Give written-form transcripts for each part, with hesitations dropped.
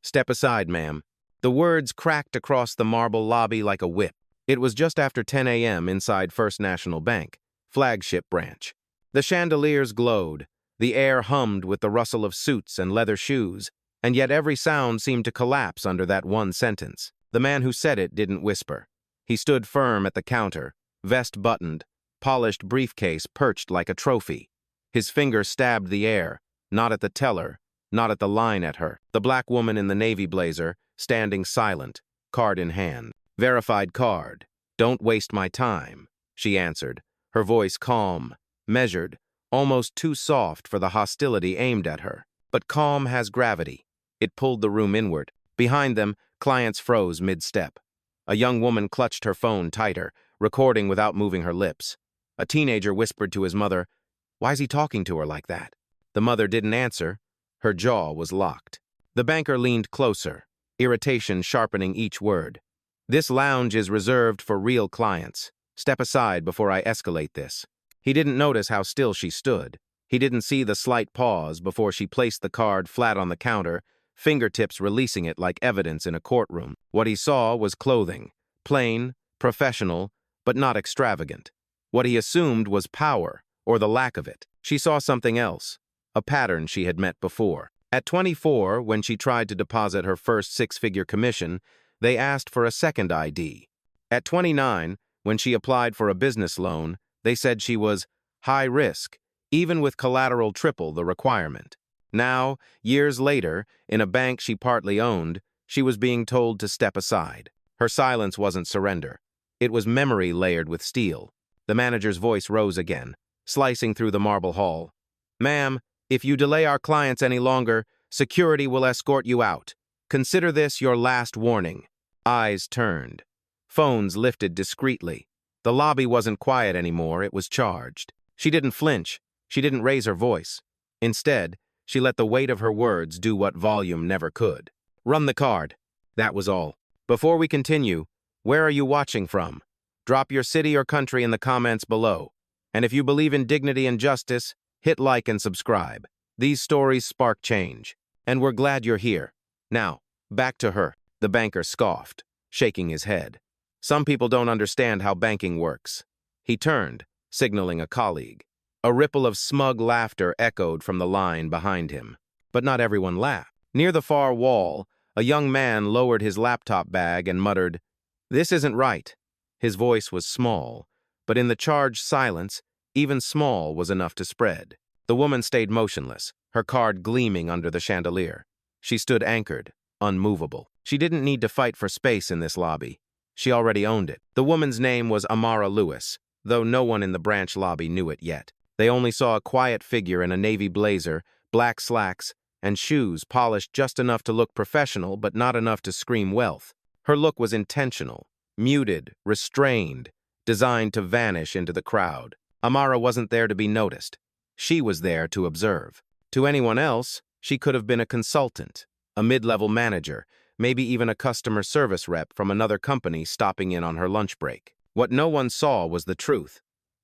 "Step aside, ma'am." The words cracked across the marble lobby like a whip. It was just after 10 a.m. inside First National Bank, flagship branch. The chandeliers glowed, the air hummed with the rustle of suits and leather shoes, and yet every sound seemed to collapse under that one sentence. The man who said it didn't whisper. He stood firm at the counter, vest buttoned, polished briefcase perched like a trophy. His finger stabbed the air, not at the teller, not at the line at her. The black woman in the navy blazer, standing silent, card in hand. "Verified card. Don't waste my time," she answered, her voice calm, measured, almost too soft for the hostility aimed at her. But calm has gravity. It pulled the room inward. Behind them, clients froze mid-step. A young woman clutched her phone tighter, recording without moving her lips. A teenager whispered to his mother, "Why's he talking to her like that?" The mother didn't answer. Her jaw was locked. The banker leaned closer, irritation sharpening each word. "This lounge is reserved for real clients. Step aside before I escalate this." He didn't notice how still she stood. He didn't see the slight pause before she placed the card flat on the counter, fingertips releasing it like evidence in a courtroom. What he saw was clothing, plain, professional, but not extravagant. What he assumed was power, or the lack of it. She saw something else, a pattern she had met before. At 24, when she tried to deposit her first six-figure commission, they asked for a second ID. At 29, when she applied for a business loan, they said she was high risk, even with collateral triple the requirement. Now, years later, in a bank she partly owned, she was being told to step aside. Her silence wasn't surrender. It was memory layered with steel. The manager's voice rose again, slicing through the marble hall. "Ma'am, if you delay our clients any longer, security will escort you out. Consider this your last warning." Eyes turned. Phones lifted discreetly. The lobby wasn't quiet anymore, it was charged. She didn't flinch. She didn't raise her voice. Instead, she let the weight of her words do what volume never could. "Run the card." That was all. "Before we continue, where are you watching from? Drop your city or country in the comments below. And if you believe in dignity and justice, hit like and subscribe. These stories spark change, and we're glad you're here. Now, back to her." The banker scoffed, shaking his head. "Some people don't understand how banking works." He turned, signaling a colleague. A ripple of smug laughter echoed from the line behind him. But not everyone laughed. Near the far wall, a young man lowered his laptop bag and muttered, "This isn't right." His voice was small, but in the charged silence, even small was enough to spread. The woman stayed motionless, her card gleaming under the chandelier. She stood anchored, unmovable. She didn't need to fight for space in this lobby. She already owned it. The woman's name was Amara Lewis, though no one in the branch lobby knew it yet. They only saw a quiet figure in a navy blazer, black slacks, and shoes polished just enough to look professional but not enough to scream wealth. Her look was intentional, muted, restrained, designed to vanish into the crowd. Amara wasn't there to be noticed. She was there to observe. To anyone else, she could have been a consultant, a mid-level manager, maybe even a customer service rep from another company stopping in on her lunch break. What no one saw was the truth.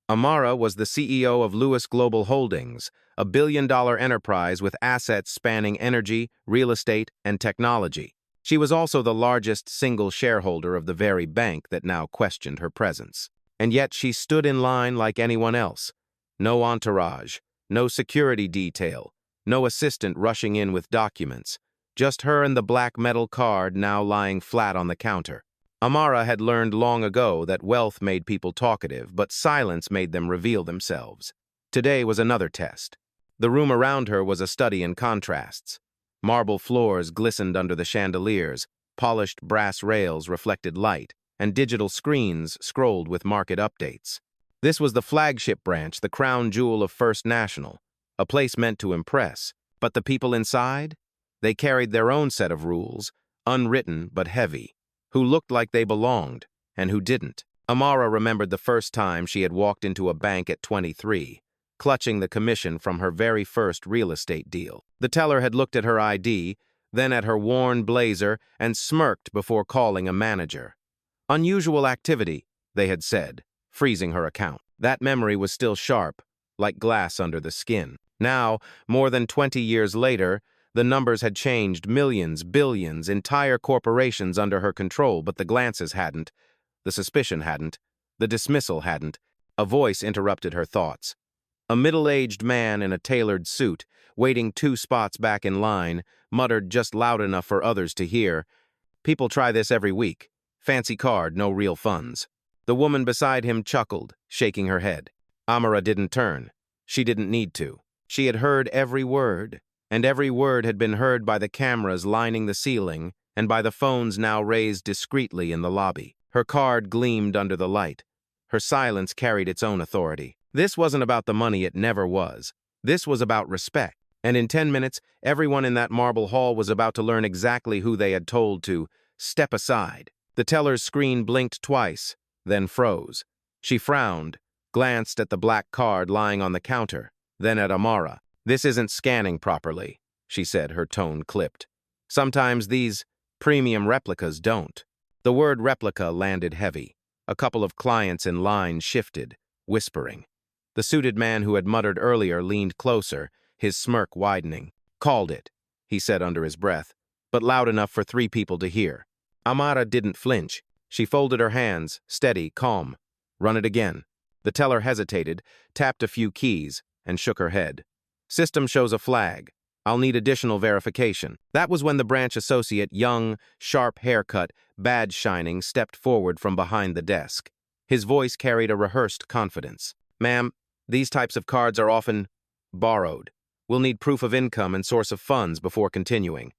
Amara was the CEO of Lewis Global Holdings, a billion-dollar enterprise with assets spanning energy, real estate, and technology. She was also the largest single shareholder of the very bank that now questioned her presence. And yet she stood in line like anyone else. No entourage, no security detail, no assistant rushing in with documents. Just her and the black metal card now lying flat on the counter. Amara had learned long ago that wealth made people talkative, but silence made them reveal themselves. Today was another test. The room around her was a study in contrasts. Marble floors glistened under the chandeliers, polished brass rails reflected light, and digital screens scrolled with market updates. This was the flagship branch, the crown jewel of First National, a place meant to impress. But the people inside? They carried their own set of rules, unwritten but heavy, who looked like they belonged, and who didn't. Amara remembered the first time she had walked into a bank at 23, clutching the commission from her very first real estate deal. The teller had looked at her ID, then at her worn blazer, and smirked before calling a manager. Unusual activity, they had said, freezing her account. That memory was still sharp, like glass under the skin. Now, more than 20 years later, The numbers had changed, millions, billions, entire corporations under her control, but the glances hadn't. The suspicion hadn't. The dismissal hadn't. A voice interrupted her thoughts. A middle-aged man in a tailored suit, waiting 2 spots back in line, muttered just loud enough for others to hear, "People try this every week. Fancy card, no real funds." The woman beside him chuckled, shaking her head. Amara didn't turn. She didn't need to. She had heard every word, and every word had been heard by the cameras lining the ceiling and by the phones now raised discreetly in the lobby. Her card gleamed under the light. Her silence carried its own authority. This wasn't about the money, it never was. This was about respect. And in 10 minutes, everyone in that marble hall was about to learn exactly who they had told to step aside. The teller's screen blinked twice, then froze. She frowned, glanced at the black card lying on the counter, then at Amara. "This isn't scanning properly," she said, her tone clipped. "Sometimes these premium replicas don't." The word replica landed heavy. A couple of clients in line shifted, whispering. The suited man who had muttered earlier leaned closer, his smirk widening. "Called it," he said under his breath, but loud enough for 3 people to hear. Amara didn't flinch. She folded her hands, steady, calm. "Run it again." The teller hesitated, tapped a few keys, and shook her head. "System shows a flag. I'll need additional verification." That was when the branch associate, young, sharp haircut, badge shining, stepped forward from behind the desk. His voice carried a rehearsed confidence. "Ma'am, these types of cards are often borrowed. We'll need proof of income and source of funds before continuing."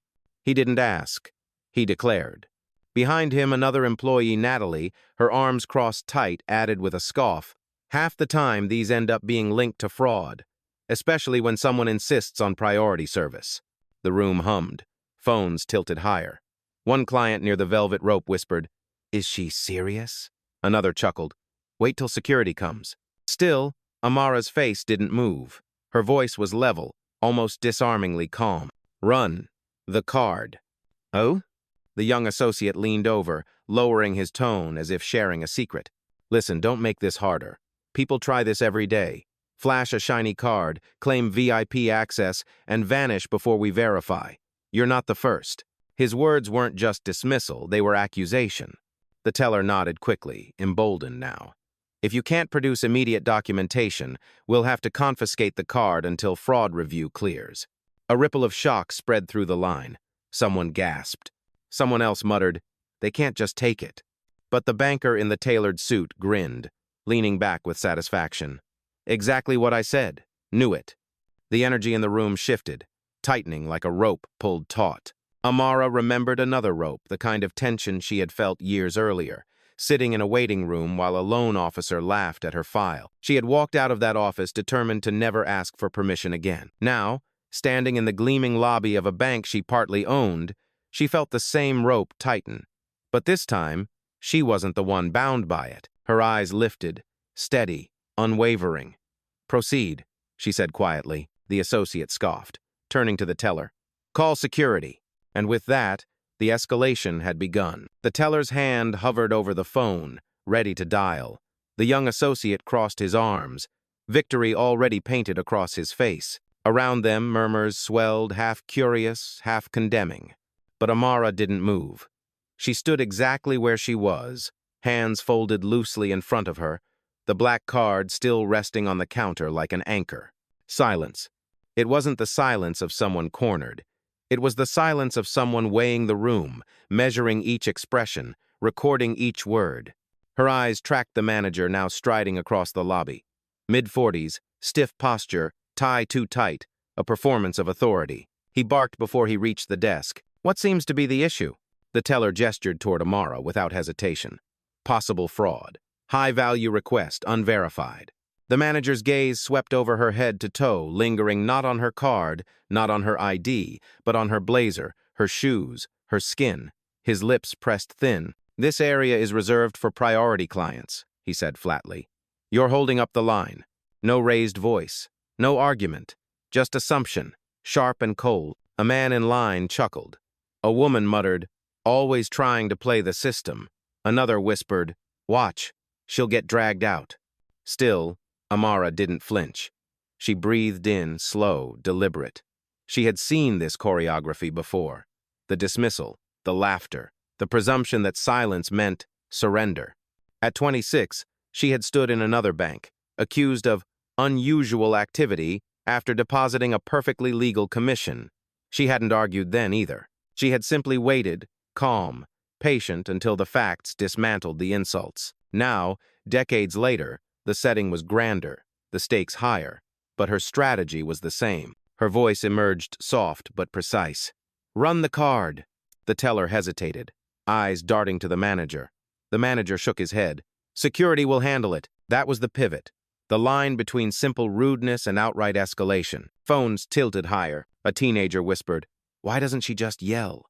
He didn't ask. He declared. Behind him, another employee, Natalie, her arms crossed tight, added with a scoff, "Half the time, these end up being linked to fraud, especially when someone insists on priority service." The room hummed. Phones tilted higher. One client near the velvet rope whispered, "Is she serious?" Another chuckled, "Wait till security comes." Still, Amara's face didn't move. Her voice was level, almost disarmingly calm. "Run. The card." "Oh?" The young associate leaned over, lowering his tone as if sharing a secret. "Listen, don't make this harder. People try this every day. Flash a shiny card, claim VIP access, and vanish before we verify. You're not the first." His words weren't just dismissal, they were accusation. The teller nodded quickly, emboldened now. "If you can't produce immediate documentation, we'll have to confiscate the card until fraud review clears." A ripple of shock spread through the line. Someone gasped. Someone else muttered, "They can't just take it." But the banker in the tailored suit grinned, leaning back with satisfaction. "Exactly what I said. Knew it." The energy in the room shifted, tightening like a rope pulled taut. Amara remembered another rope, the kind of tension she had felt years earlier, sitting in a waiting room while a loan officer laughed at her file. She had walked out of that office determined to never ask for permission again. Now, standing in the gleaming lobby of a bank she partly owned, she felt the same rope tighten. But this time, she wasn't the one bound by it. Her eyes lifted, steady, unwavering. "Proceed," she said quietly. The associate scoffed, turning to the teller. "Call security." And with that, the escalation had begun. The teller's hand hovered over the phone, ready to dial. The young associate crossed his arms, victory already painted across his face. Around them, murmurs swelled, half curious, half condemning. But Amara didn't move. She stood exactly where she was, hands folded loosely in front of her, the black card still resting on the counter like an anchor. Silence. It wasn't the silence of someone cornered. It was the silence of someone weighing the room, measuring each expression, recording each word. Her eyes tracked the manager now striding across the lobby. Mid-40s, stiff posture, tie too tight, a performance of authority. He barked before he reached the desk. "What seems to be the issue?" The teller gestured toward Amara without hesitation. "Possible fraud. High-value request, unverified." The manager's gaze swept over her head to toe, lingering not on her card, not on her ID, but on her blazer, her shoes, her skin. His lips pressed thin. "This area is reserved for priority clients," he said flatly. "You're holding up the line. No raised voice. No argument. Just assumption, sharp and cold." A man in line chuckled. A woman muttered, "Always trying to play the system." Another whispered, "Watch, she'll get dragged out." Still, Amara didn't flinch. She breathed in, slow, deliberate. She had seen this choreography before. The dismissal, the laughter, the presumption that silence meant surrender. At 26, she had stood in another bank, accused of unusual activity after depositing a perfectly legal commission. She hadn't argued then either. She had simply waited, calm, patient until the facts dismantled the insults. Now, decades later, the setting was grander, the stakes higher, but her strategy was the same. Her voice emerged soft but precise. "Run the card." The teller hesitated, eyes darting to the manager. The manager shook his head. "Security will handle it." That was the pivot, the line between simple rudeness and outright escalation. Phones tilted higher. A teenager whispered, "Why doesn't she just yell?"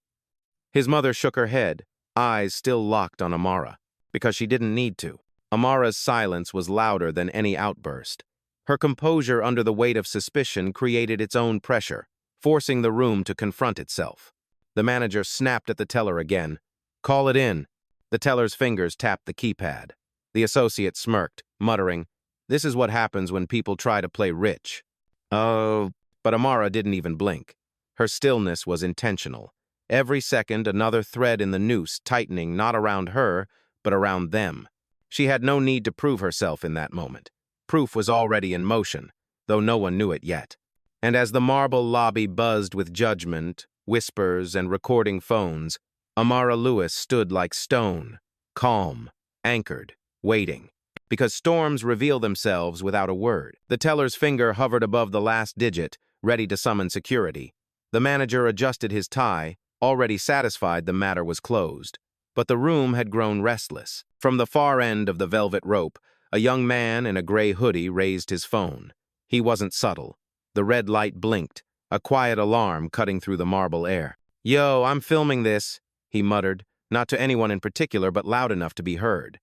His mother shook her head, eyes still locked on Amara. Because she didn't need to. Amara's silence was louder than any outburst. Her composure under the weight of suspicion created its own pressure, forcing the room to confront itself. The manager snapped at the teller again. "Call it in." The teller's fingers tapped the keypad. The associate smirked, muttering, "This is what happens when people try to play rich." Oh, but Amara didn't even blink. Her stillness was intentional. Every second, another thread in the noose tightening not around her, but around them. She had no need to prove herself in that moment. Proof was already in motion, though no one knew it yet. And as the marble lobby buzzed with judgment, whispers, and recording phones, Amara Lewis stood like stone, calm, anchored, waiting. Because storms reveal themselves without a word. The teller's finger hovered above the last digit, ready to summon security. The manager adjusted his tie, already satisfied the matter was closed. But the room had grown restless. From the far end of the velvet rope, a young man in a gray hoodie raised his phone. He wasn't subtle. The red light blinked, a quiet alarm cutting through the marble air. "Yo, I'm filming this," he muttered, not to anyone in particular but loud enough to be heard.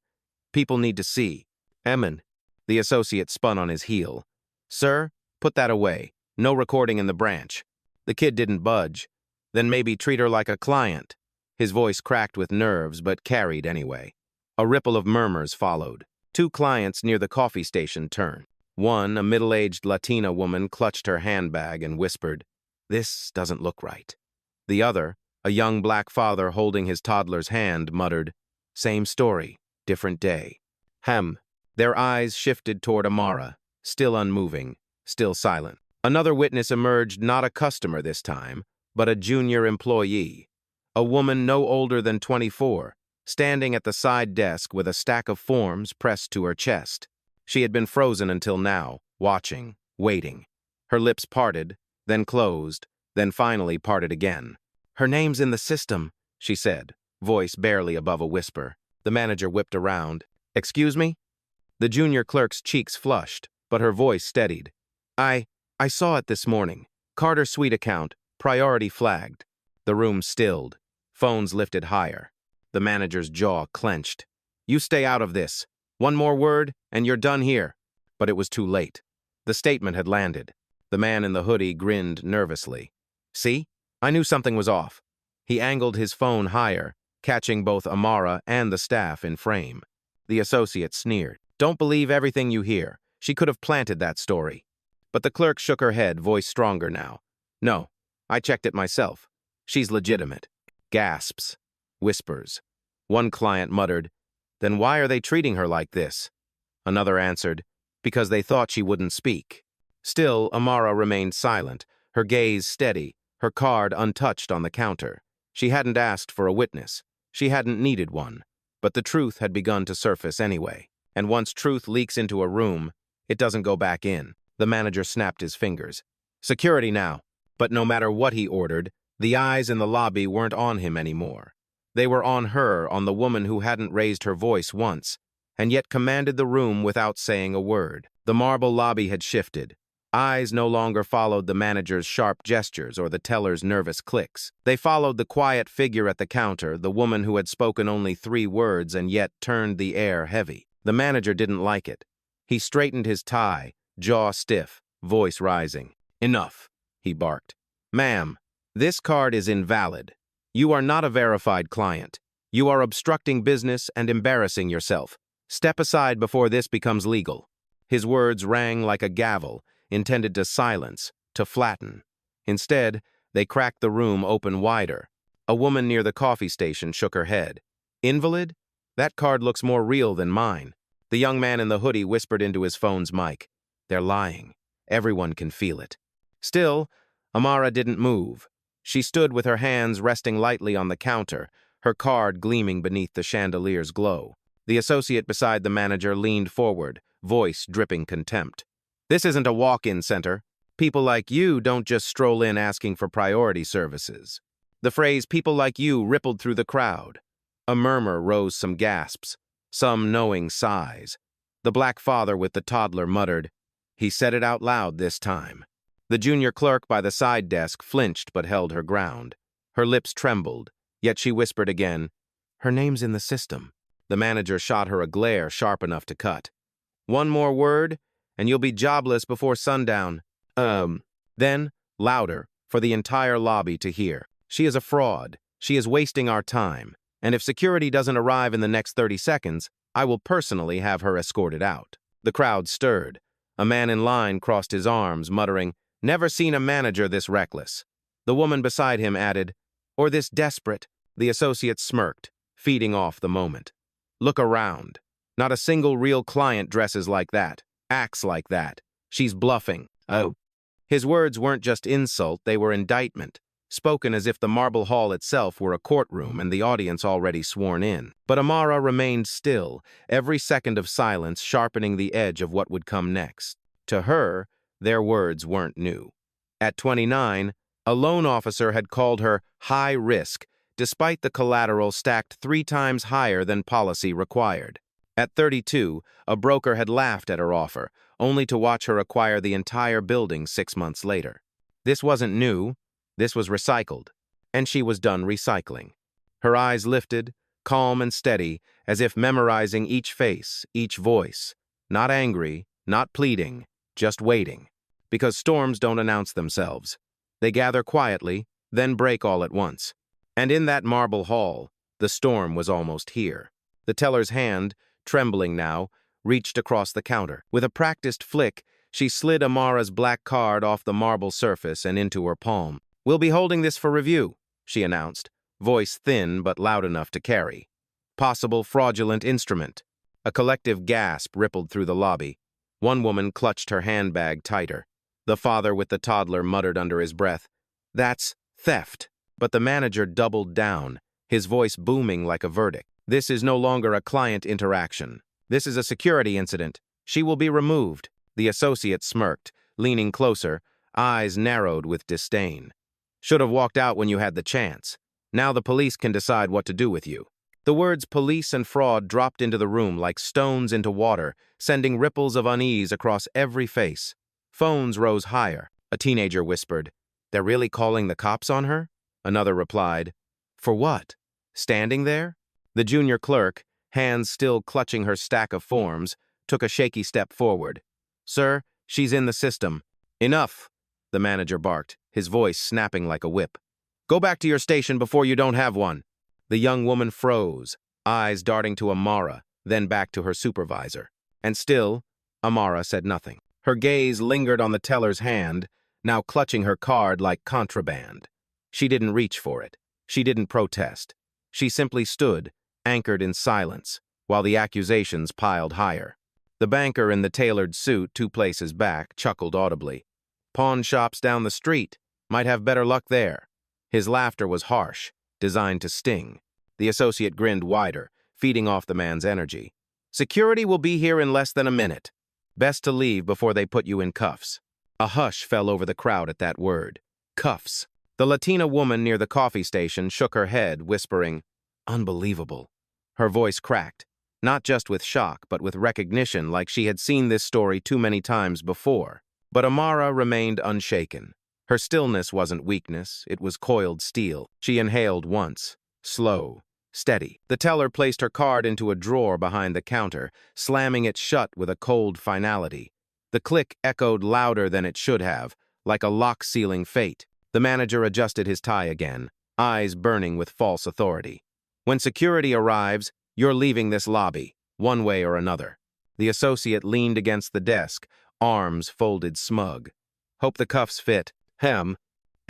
"People need to see." "Emin." The associate spun on his heel. "Sir, put that away. No recording in the branch." The kid didn't budge. "Then maybe treat her like a client." His voice cracked with nerves but carried anyway. A ripple of murmurs followed. Two clients near the coffee station turned. One, a middle-aged Latina woman, clutched her handbag and whispered, "This doesn't look right." The other, a young black father holding his toddler's hand, muttered, "Same story, different day." Their eyes shifted toward Amara, still unmoving, still silent. Another witness emerged, not a customer this time, but a junior employee. A woman no older than 24, standing at the side desk with a stack of forms pressed to her chest. She had been frozen until now, watching, waiting. Her lips parted, then closed, then finally parted again. "Her name's in the system," she said, voice barely above a whisper. The manager whipped around. "Excuse me?" The junior clerk's cheeks flushed, but her voice steadied. I saw it this morning. Carter Suite account, priority flagged." The room stilled. Phones lifted higher. The manager's jaw clenched. "You stay out of this. One more word, and you're done here." But it was too late. The statement had landed. The man in the hoodie grinned nervously. "See? I knew something was off." He angled his phone higher, catching both Amara and the staff in frame. The associate sneered. "Don't believe everything you hear. She could have planted that story." But the clerk shook her head, voice stronger now. "No, I checked it myself. She's legitimate." Gasps. Whispers. One client muttered, "Then why are they treating her like this?" Another answered, "Because they thought she wouldn't speak." Still, Amara remained silent, her gaze steady, her card untouched on the counter. She hadn't asked for a witness. She hadn't needed one. But the truth had begun to surface anyway. And once truth leaks into a room, it doesn't go back in. The manager snapped his fingers. "Security now." But no matter what he ordered, the eyes in the lobby weren't on him anymore. They were on her, on the woman who hadn't raised her voice once, and yet commanded the room without saying a word. The marble lobby had shifted. Eyes no longer followed the manager's sharp gestures or the teller's nervous clicks. They followed the quiet figure at the counter, the woman who had spoken only 3 words and yet turned the air heavy. The manager didn't like it. He straightened his tie, jaw stiff, voice rising. "Enough," he barked. "Ma'am, this card is invalid. You are not a verified client. You are obstructing business and embarrassing yourself. Step aside before this becomes legal." His words rang like a gavel, intended to silence, to flatten. Instead, they cracked the room open wider. A woman near the coffee station shook her head. Invalid? That card looks more real than mine. The young man in the hoodie whispered into his phone's mic. They're lying. Everyone can feel it. Still, Amara didn't move. She stood with her hands resting lightly on the counter, her card gleaming beneath the chandelier's glow. The associate beside the manager leaned forward, voice dripping contempt. This isn't a walk-in center. People like you don't just stroll in asking for priority services. The phrase "people like you" rippled through the crowd. A murmur rose, some gasps, some knowing sighs. The black father with the toddler muttered. He said it out loud this time. The junior clerk by the side desk flinched but held her ground. Her lips trembled, yet she whispered again, "Her name's in the system." The manager shot her a glare sharp enough to cut. "One more word, and you'll be jobless before sundown." Then, louder, for the entire lobby to hear. "She is a fraud. She is wasting our time. And if security doesn't arrive in the next 30 seconds, I will personally have her escorted out." The crowd stirred. A man in line crossed his arms, muttering, "Never seen a manager this reckless." The woman beside him added, "Or this desperate." The associate smirked, feeding off the moment. "Look around. Not a single real client dresses like that, acts like that. She's bluffing." Oh. His words weren't just insult, they were indictment, spoken as if the marble hall itself were a courtroom and the audience already sworn in. But Amara remained still, every second of silence sharpening the edge of what would come next. To her, their words weren't new. At 29, a loan officer had called her high risk, despite the collateral stacked 3 times higher than policy required. At 32, a broker had laughed at her offer, only to watch her acquire the entire building 6 months later. This wasn't new, this was recycled, and she was done recycling. Her eyes lifted, calm and steady, as if memorizing each face, each voice. Not angry, not pleading, just waiting. Because storms don't announce themselves. They gather quietly, then break all at once. And in that marble hall, the storm was almost here. The teller's hand, trembling now, reached across the counter. With a practiced flick, she slid Amara's black card off the marble surface and into her palm. "We'll be holding this for review," she announced, voice thin but loud enough to carry. "Possible fraudulent instrument." A collective gasp rippled through the lobby. One woman clutched her handbag tighter. The father with the toddler muttered under his breath, "That's theft." But the manager doubled down, his voice booming like a verdict. "This is no longer a client interaction. This is a security incident. She will be removed." The associate smirked, leaning closer, eyes narrowed with disdain. "Should have walked out when you had the chance. Now the police can decide what to do with you." The words police and fraud dropped into the room like stones into water, sending ripples of unease across every face. Phones rose higher. A teenager whispered, "They're really calling the cops on her?" Another replied, "For what? Standing there?" The junior clerk, hands still clutching her stack of forms, took a shaky step forward. "Sir, she's in the system." "Enough," the manager barked, his voice snapping like a whip. "Go back to your station before you don't have one." The young woman froze, eyes darting to Amara, then back to her supervisor. And still, Amara said nothing. Her gaze lingered on the teller's hand, now clutching her card like contraband. She didn't reach for it. She didn't protest. She simply stood, anchored in silence, while the accusations piled higher. The banker in the tailored suit 2 places back chuckled audibly. "Pawn shops down the street. Might have better luck there." His laughter was harsh, designed to sting. The associate grinned wider, feeding off the man's energy. "Security will be here in less than a minute. Best to leave before they put you in cuffs." A hush fell over the crowd at that word. Cuffs. The Latina woman near the coffee station shook her head, whispering, "Unbelievable." Her voice cracked, not just with shock, but with recognition, like she had seen this story too many times before. But Amara remained unshaken. Her stillness wasn't weakness, it was coiled steel. She inhaled once, slow, steady. The teller placed her card into a drawer behind the counter, slamming it shut with a cold finality. The click echoed louder than it should have, like a lock-sealing fate. The manager adjusted his tie again, eyes burning with false authority. "When security arrives, you're leaving this lobby, one way or another." The associate leaned against the desk, arms folded smug. "Hope the cuffs fit." Hem.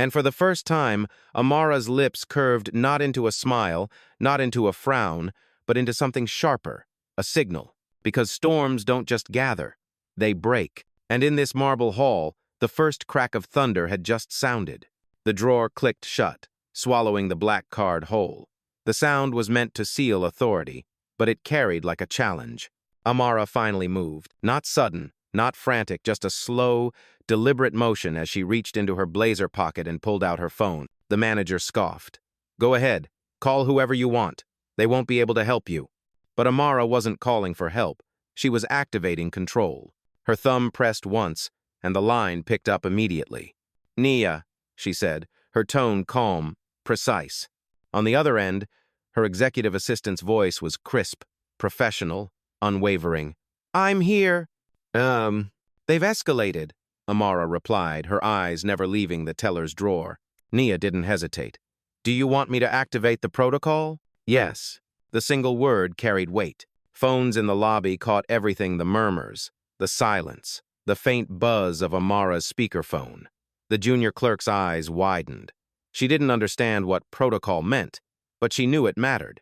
And for the first time, Amara's lips curved not into a smile, not into a frown, but into something sharper, a signal. Because storms don't just gather, they break. And in this marble hall, the first crack of thunder had just sounded. The drawer clicked shut, swallowing the black card whole. The sound was meant to seal authority, but it carried like a challenge. Amara finally moved. Not sudden, not frantic, just a slow, deliberate motion as she reached into her blazer pocket and pulled out her phone. The manager scoffed. "Go ahead. Call whoever you want. They won't be able to help you." But Amara wasn't calling for help. She was activating control. Her thumb pressed once, and the line picked up immediately. "Nia," she said, her tone calm, precise. On the other end, her executive assistant's voice was crisp, professional, unwavering. "I'm here." They've escalated," Amara replied, her eyes never leaving the teller's drawer. Nia didn't hesitate. "Do you want me to activate the protocol?" "Yes." The single word carried weight. Phones in the lobby caught everything: the murmurs, the silence, the faint buzz of Amara's speakerphone. The junior clerk's eyes widened. She didn't understand what protocol meant, but she knew it mattered.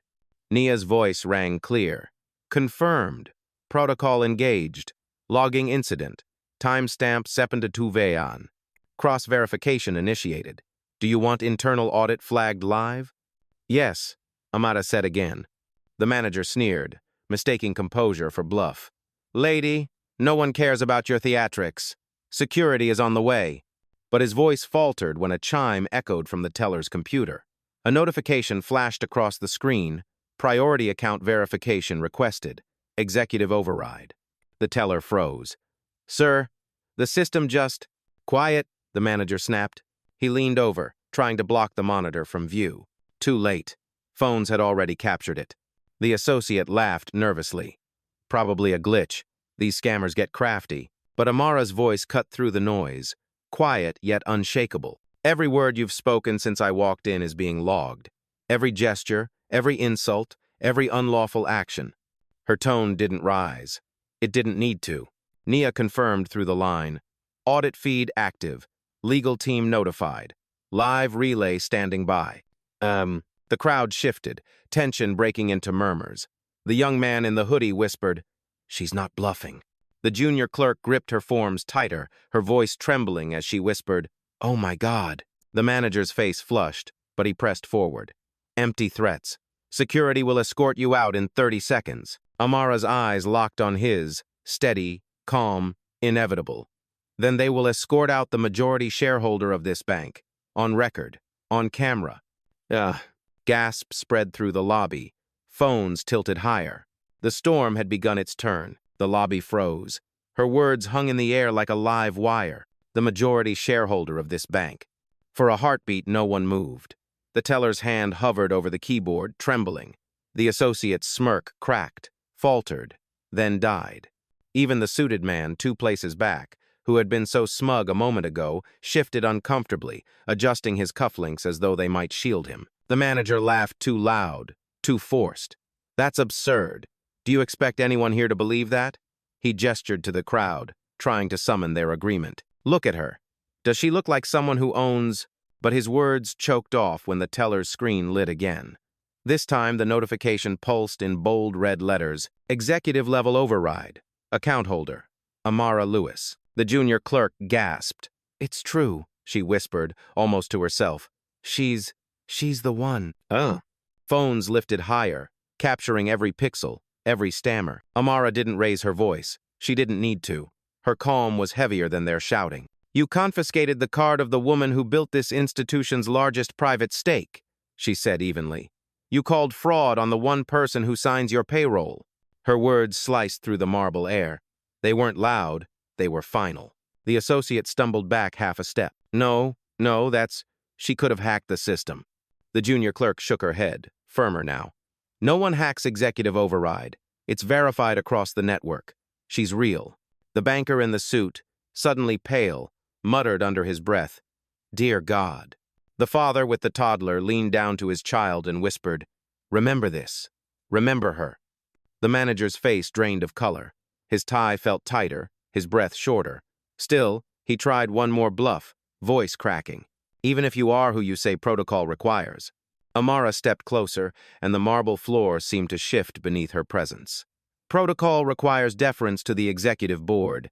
Nia's voice rang clear. "Confirmed. Protocol engaged. Logging incident. Timestamp 7/2. Cross-verification initiated. Do you want internal audit flagged live?" "Yes," Amara said again. The manager sneered, mistaking composure for bluff. "Lady, no one cares about your theatrics. Security is on the way." But his voice faltered when a chime echoed from the teller's computer. A notification flashed across the screen. Priority account verification requested. Executive override. The teller froze. "Sir, the system just—" "Quiet," the manager snapped. He leaned over, trying to block the monitor from view. Too late. Phones had already captured it. The associate laughed nervously. "Probably a glitch. These scammers get crafty." But Amara's voice cut through the noise. Quiet, yet unshakable. "Every word you've spoken since I walked in is being logged. Every gesture, every insult, every unlawful action." Her tone didn't rise. It didn't need to. Nia confirmed through the line. "Audit feed active. Legal team notified. Live relay standing by." The crowd shifted, tension breaking into murmurs. The young man in the hoodie whispered, "She's not bluffing." The junior clerk gripped her forms tighter, her voice trembling as she whispered, "Oh my God." The manager's face flushed, but he pressed forward. "Empty threats. Security will escort you out in 30 seconds. Amara's eyes locked on his, steady, calm, inevitable. "Then they will escort out the majority shareholder of this bank. On record. On camera." Gasps spread through the lobby. Phones tilted higher. The storm had begun its turn. The lobby froze. Her words hung in the air like a live wire. The majority shareholder of this bank. For a heartbeat, no one moved. The teller's hand hovered over the keyboard, trembling. The associate's smirk cracked, faltered, then died. Even the suited man, 2 places back, who had been so smug a moment ago, shifted uncomfortably, adjusting his cufflinks as though they might shield him. The manager laughed too loud, too forced. "That's absurd. Do you expect anyone here to believe that?" He gestured to the crowd, trying to summon their agreement. "Look at her. Does she look like someone who owns—" But his words choked off when the teller's screen lit again. This time, the notification pulsed in bold red letters. "Executive level override. Account holder. Amara Lewis." The junior clerk gasped. "It's true," she whispered, almost to herself. She's the one." Phones lifted higher, capturing every pixel, every stammer. Amara didn't raise her voice. She didn't need to. Her calm was heavier than their shouting. "You confiscated the card of the woman who built this institution's largest private stake," she said evenly. "You called fraud on the one person who signs your payroll." Her words sliced through the marble air. They weren't loud, they were final. The associate stumbled back half a step. No, that's... She could have hacked the system." The junior clerk shook her head, firmer now. "No one hacks executive override. It's verified across the network. She's real." The banker in the suit, suddenly pale, muttered under his breath, "Dear God." The father with the toddler leaned down to his child and whispered, "Remember this. Remember her." The manager's face drained of color. His tie felt tighter, his breath shorter. Still, he tried one more bluff, voice cracking. even if you are who you say protocol requires. Amara stepped closer, and the marble floor seemed to shift beneath her presence. Protocol requires deference to the executive board,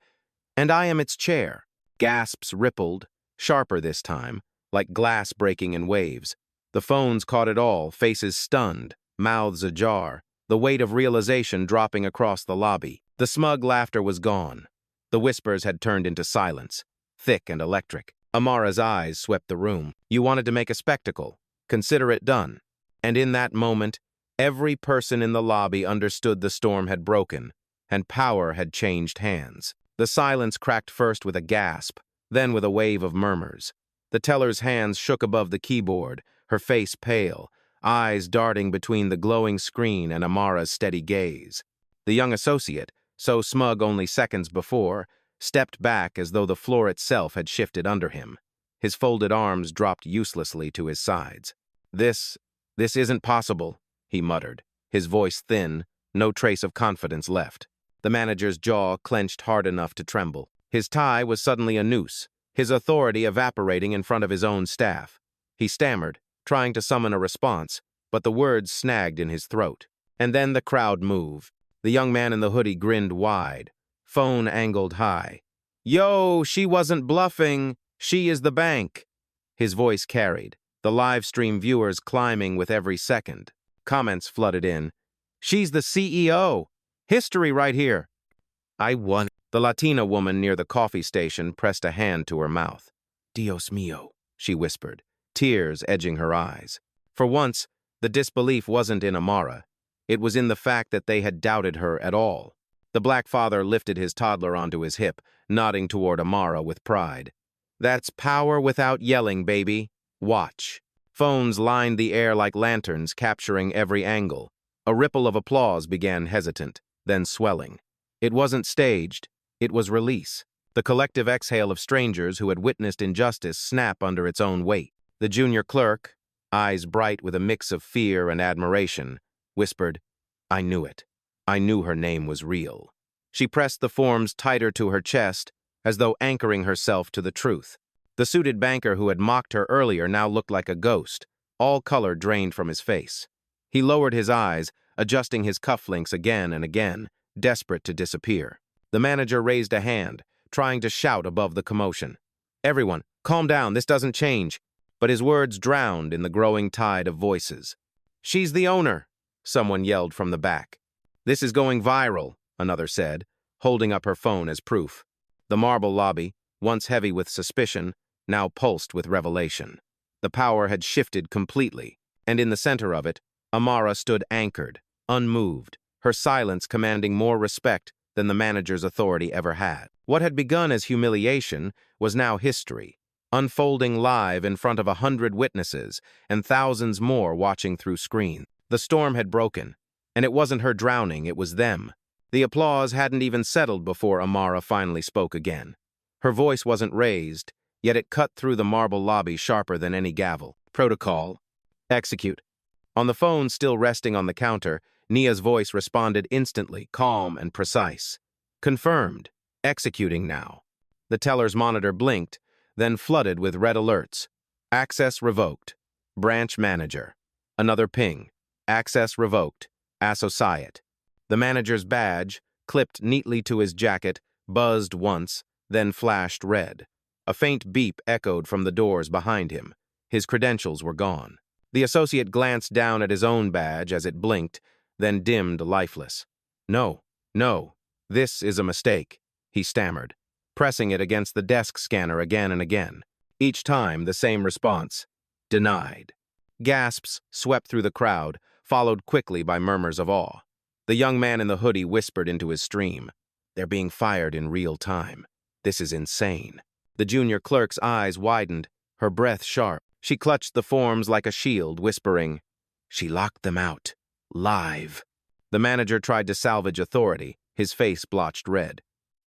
and I am its chair. Gasps rippled, sharper this time, like glass breaking in waves. The phones caught it all, faces stunned, mouths ajar, the weight of realization dropping across the lobby. The smug laughter was gone. The whispers had turned into silence, thick and electric. Amara's eyes swept the room. You wanted to make a spectacle. Consider it done. And in that moment, every person in the lobby understood the storm had broken, and power had changed hands. The silence cracked first with a gasp, then with a wave of murmurs. The teller's hands shook above the keyboard, her face pale, eyes darting between the glowing screen and Amara's steady gaze. The young associate, so smug only seconds before, stepped back as though the floor itself had shifted under him. His folded arms dropped uselessly to his sides. This isn't possible, he muttered, his voice thin, no trace of confidence left. The manager's jaw clenched hard enough to tremble. His tie was suddenly a noose, his authority evaporating in front of his own staff. He stammered, trying to summon a response, but the words snagged in his throat. And then the crowd moved. The young man in the hoodie grinned wide, phone angled high. Yo, she wasn't bluffing. She is the bank. His voice carried, the live stream viewers climbing with every second. Comments flooded in. She's the CEO. History right here. I won. The Latina woman near the coffee station pressed a hand to her mouth. Dios mío, she whispered, tears edging her eyes. For once, the disbelief wasn't in Amara. It was in the fact that they had doubted her at all. The black father lifted his toddler onto his hip, nodding toward Amara with pride. That's power without yelling, baby. Watch. Phones lined the air like lanterns, capturing every angle. A ripple of applause began hesitant, then swelling. It wasn't staged. It was release. The collective exhale of strangers who had witnessed injustice snap under its own weight. The junior clerk, eyes bright with a mix of fear and admiration, whispered, I knew it. I knew her name was real. She pressed the forms tighter to her chest, as though anchoring herself to the truth. The suited banker who had mocked her earlier now looked like a ghost, all color drained from his face. He lowered his eyes, adjusting his cufflinks again and again, desperate to disappear. The manager raised a hand, trying to shout above the commotion. Everyone, calm down, this doesn't change. But his words drowned in the growing tide of voices. She's the owner, someone yelled from the back. This is going viral, another said, holding up her phone as proof. The marble lobby, once heavy with suspicion, now pulsed with revelation. The power had shifted completely, and in the center of it, Amara stood anchored, unmoved, her silence commanding more respect than the manager's authority ever had. What had begun as humiliation was now history, unfolding live in front of 100 witnesses and thousands more watching through screen. The storm had broken, and it wasn't her drowning, it was them. The applause hadn't even settled before Amara finally spoke again. Her voice wasn't raised, yet it cut through the marble lobby sharper than any gavel. Protocol. Execute. On the phone still resting on the counter, Nia's voice responded instantly, calm and precise. Confirmed. Executing now. The teller's monitor blinked, then flooded with red alerts. Access revoked. Branch manager. Another ping. Access revoked. Associate. The manager's badge, clipped neatly to his jacket, buzzed once, then flashed red. A faint beep echoed from the doors behind him. His credentials were gone. The associate glanced down at his own badge as it blinked, then dimmed lifeless. No, this is a mistake, he stammered, pressing it against the desk scanner again and again. Each time, the same response. Denied. Gasps swept through the crowd, followed quickly by murmurs of awe. The young man in the hoodie whispered into his stream. They're being fired in real time. This is insane. The junior clerk's eyes widened, her breath sharp. She clutched the forms like a shield, whispering, She locked them out. Live. The manager tried to salvage authority, his face blotched red.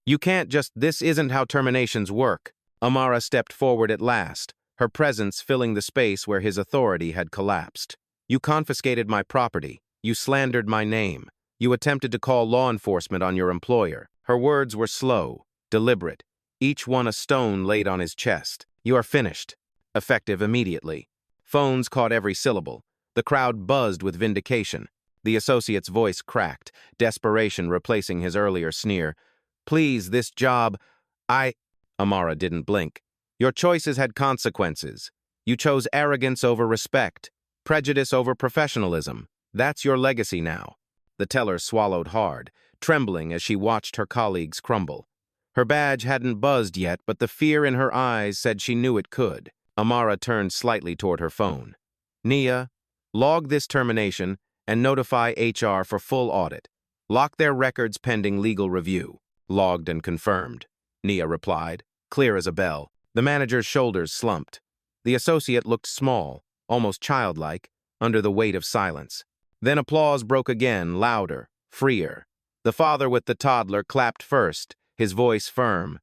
You can't just, this isn't how terminations work. Amara stepped forward at last, her presence filling the space where his authority had collapsed. You confiscated my property. You slandered my name. You attempted to call law enforcement on your employer. Her words were slow, deliberate, each one a stone laid on his chest. You are finished. effective immediately. Phones caught every syllable. The crowd buzzed with vindication. The associate's voice cracked, desperation replacing his earlier sneer. "Please, this job, I—" Amara didn't blink. "Your choices had consequences. You chose arrogance over respect, prejudice over professionalism. That's your legacy now." The teller swallowed hard, trembling as she watched her colleagues crumble. Her badge hadn't buzzed yet, but the fear in her eyes said she knew it could. Amara turned slightly toward her phone. "Nia, log this termination and notify HR for full audit. Lock their records pending legal review." "Logged and confirmed," Nia replied, clear as a bell. The manager's shoulders slumped. The associate looked small, almost childlike, under the weight of silence. Then applause broke again, louder, freer. The father with the toddler clapped first, his voice firm.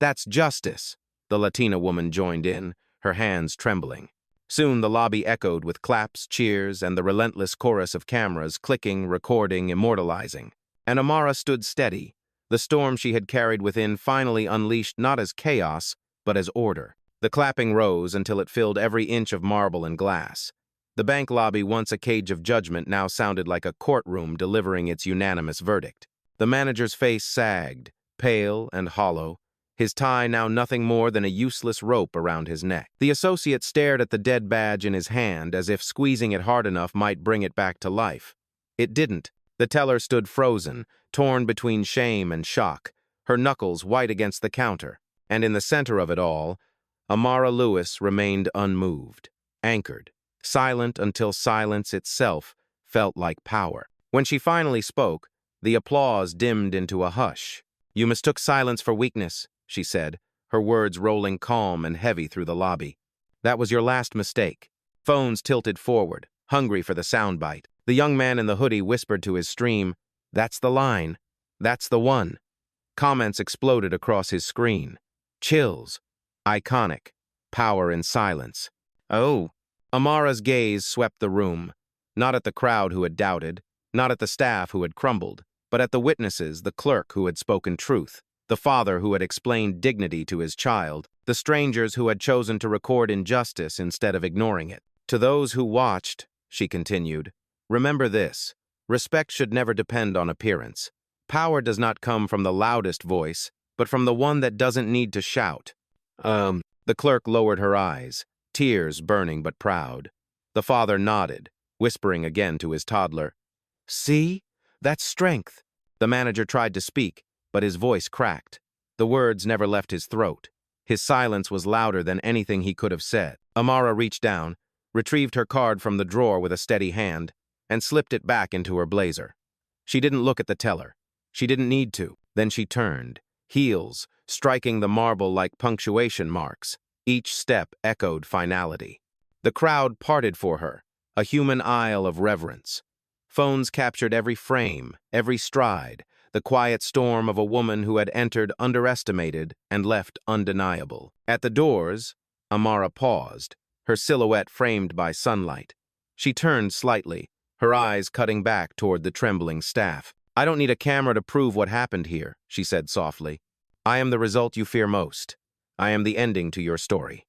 "That's justice," the Latina woman joined in, her hands trembling. Soon the lobby echoed with claps, cheers, and the relentless chorus of cameras clicking, recording, immortalizing. And Amara stood steady, the storm she had carried within finally unleashed not as chaos, but as order. The clapping rose until it filled every inch of marble and glass. The bank lobby, once a cage of judgment, now sounded like a courtroom delivering its unanimous verdict. The manager's face sagged, pale and hollow, his tie now nothing more than a useless rope around his neck. The associate stared at the dead badge in his hand as if squeezing it hard enough might bring it back to life. It didn't. The teller stood frozen, torn between shame and shock, her knuckles white against the counter. And in the center of it all, Amara Lewis remained unmoved, anchored, silent until silence itself felt like power. When she finally spoke, the applause dimmed into a hush. "You mistook silence for weakness," she said, her words rolling calm and heavy through the lobby. "That was your last mistake." Phones tilted forward, hungry for the soundbite. The young man in the hoodie whispered to his stream, "That's the line. That's the one." Comments exploded across his screen. Chills. Iconic. Power in silence. "Oh." Amara's gaze swept the room, not at the crowd who had doubted, not at the staff who had crumbled, but at the witnesses, the clerk who had spoken truth, the father who had explained dignity to his child, the strangers who had chosen to record injustice instead of ignoring it. "To those who watched," she continued, "remember this. Respect should never depend on appearance. Power does not come from the loudest voice, but from the one that doesn't need to shout." The clerk lowered her eyes, tears burning but proud. The father nodded, whispering again to his toddler, "See? That's strength." The manager tried to speak, but his voice cracked. The words never left his throat. His silence was louder than anything he could have said. Amara reached down, retrieved her card from the drawer with a steady hand, and slipped it back into her blazer. She didn't look at the teller. She didn't need to. Then she turned, heels striking the marble like punctuation marks. Each step echoed finality. The crowd parted for her, a human aisle of reverence. Phones captured every frame, every stride, the quiet storm of a woman who had entered underestimated and left undeniable. At the doors, Amara paused, her silhouette framed by sunlight. She turned slightly, her eyes cutting back toward the trembling staff. "I don't need a camera to prove what happened here," she said softly. "I am the result you fear most. I am the ending to your story."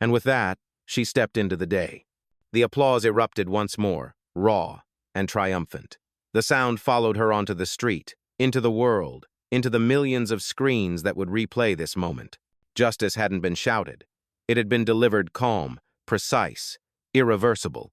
And with that, she stepped into the day. The applause erupted once more, raw and triumphant. The sound followed her onto the street, into the world, into the millions of screens that would replay this moment. Justice hadn't been shouted. It had been delivered calm, precise, irreversible.